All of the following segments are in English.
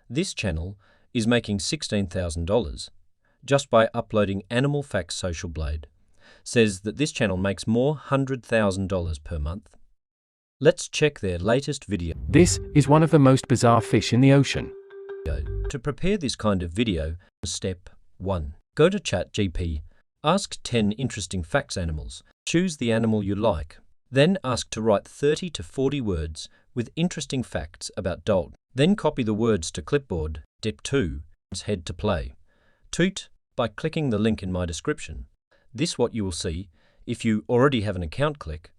This channel is making $16,000 just by uploading Animal Facts. Social Blade says that this channel makes more $100,000 per month. Let's check their latest video. This is one of the most bizarre fish in the ocean. To prepare this kind of video, step 1. Go to chatgpt. Ask 10 interesting facts animals. Choose the animal you like. Then ask to write 30 to 40 words with interesting facts about dog. Then copy the words to clipboard. Step 2. Head to play. Tweet by clicking the link in my description. This what you will see if you already have an account. Click,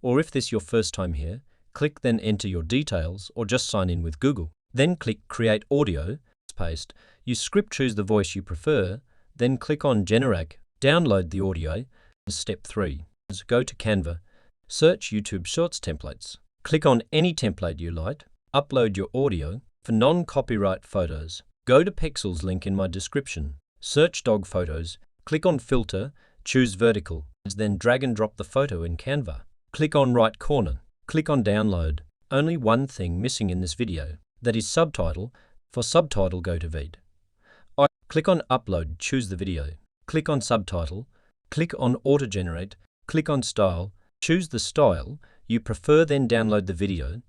or if this is your first time here, click then enter your details or just sign in with Google. Then click Create Audio, paste, use script, choose the voice you prefer, then click on Generate, download the audio. Step 3. Go to Canva, search YouTube Shorts templates. Click on any template you like, upload your audio. For non-copyright photos, go to Pexels link in my description. Search dog photos, click on Filter, choose Vertical, then drag and drop the photo in Canva. Click on right corner, click on Download. Only one thing missing in this video, that is subtitle. For subtitle, go to Vid. Click on Upload, choose the video. Click on Subtitle, click on Auto Generate, click on Style, choose the style you prefer, then download the video.